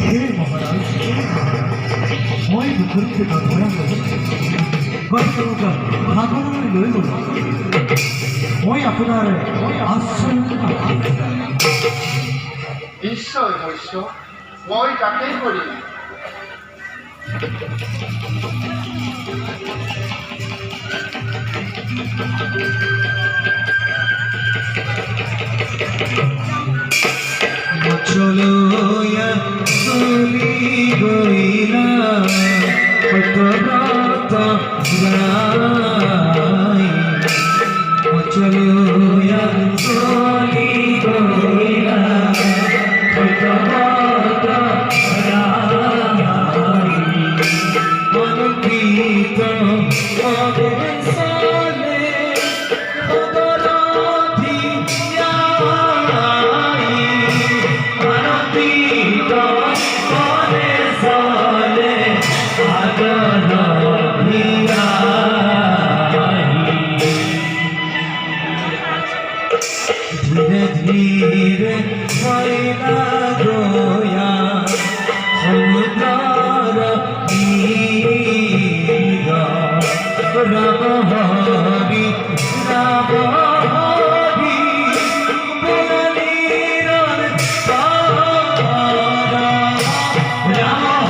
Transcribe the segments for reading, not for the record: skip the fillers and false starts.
হে মহারাজ, মই দুখুরকে ধরা গেছে গতকাল ভাগনায় লৈ গ'ল। মই আপোনাৰ আশ্ৰয় নিশ্চয় মৈশ্য, মই তাকেই কৰিম। চলো চলি গইলা কত চলো চলি গইলা কত ধীরে ধীরে হইলা গোয়া সমুদ্র রাম হরি রাম হরি বলির রাম হরি বলির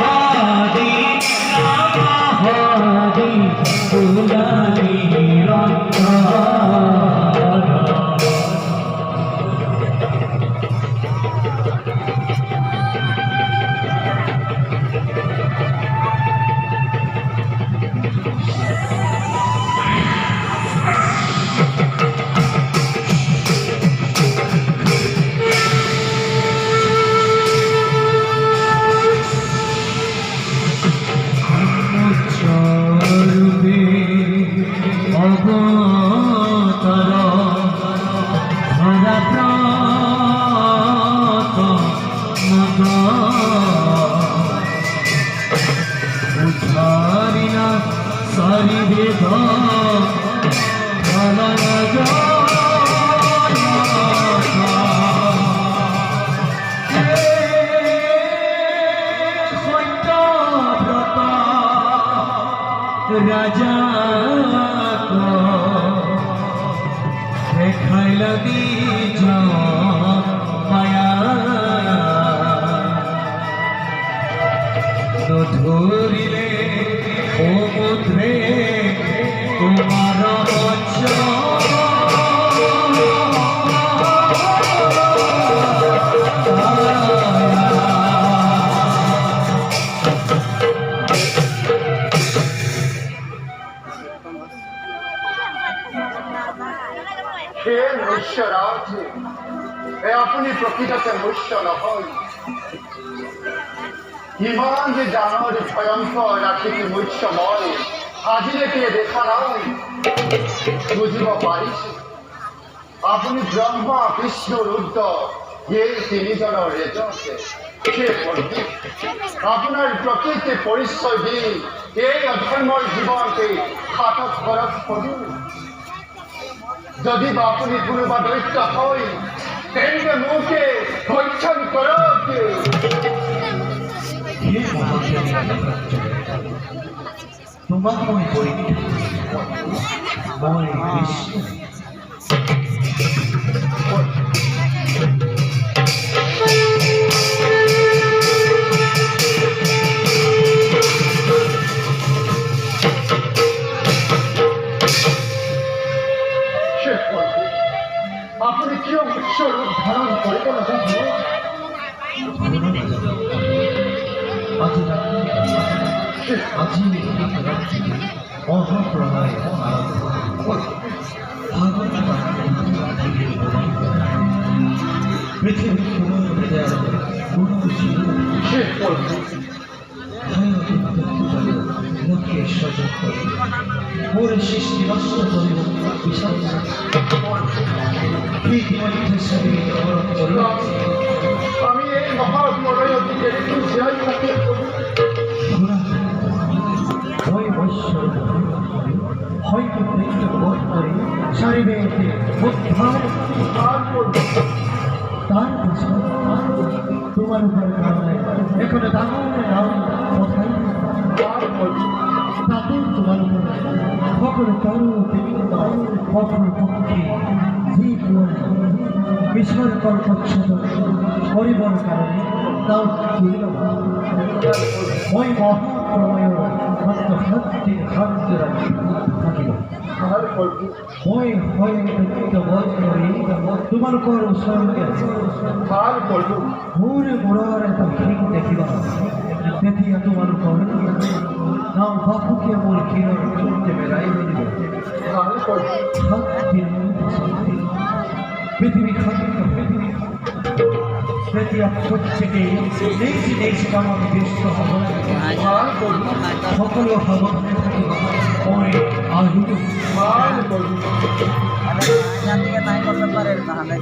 রাজা দেখাই লাগি মায়া ধরিলে সমুদ্রে তোমার হে মৈশ্যরাজ, আপনি প্রকৃততে মৈশ্য নহয়। ইমান যে ডাঙৰ ভয়ংকৰ ৰাখিটি মৈশ্যময় আজিলৈকে দেখা নাই। বুজিব পাৰিছো আপুনি ব্ৰহ্মা বিষ্ণু ৰুদ্ৰ এই তিনিজনৰ ৰেজতে সেই পণ্ডিত আপোনাৰ প্ৰকৃতি পৰিচয় দি এই অধৰ্মৰ জীৱনকে হাতত খৰচ কৰি যদি বা আপুনি কোনোবা দৈত্য হয় তেন্তে মোকে ভক্ষণ কৰক। তোমাক মই মই বিষ্ণু আপনি কিয় মৎস্য রূপ ধারণ করিব না আজি অহপ্রলয় পৃথিবী লোককে সজাগ করে মোর সৃষ্টি নষ্ট করিব আমি এই মহাপ্রলয় হয়তো বোধ করে শারীরিক উদ্ধার তার তোমার উপরে কারণে এখানে দামনে নাও কোথায় তাদের তোমার উপরে সকলে তরু বিভিন্ন কখন পক্ষে জীব ঈশ্বর কল্পচ্ছদ পরিবর কারণে তাও তুলিল ওই মহাপ্রময় সত্য সত্যের সত্য থাকিল ওই হয় তোমার উপর স্বর্গে মোরে মোড়ার এত ভিড় দেখিবা দেখিয়া তোমার উপর নাম বাপুকে মোর কিরণ চলতে বেড়াই দিল সত্যের সত্যি পৃথিবী খাদ্য পৃথিবী প্রতি প্রত্যেকে নেই নেই কামন ব্যস্ত হব সকল হব ওই আহিত জাতিকে নাই করতে পারে তাহলে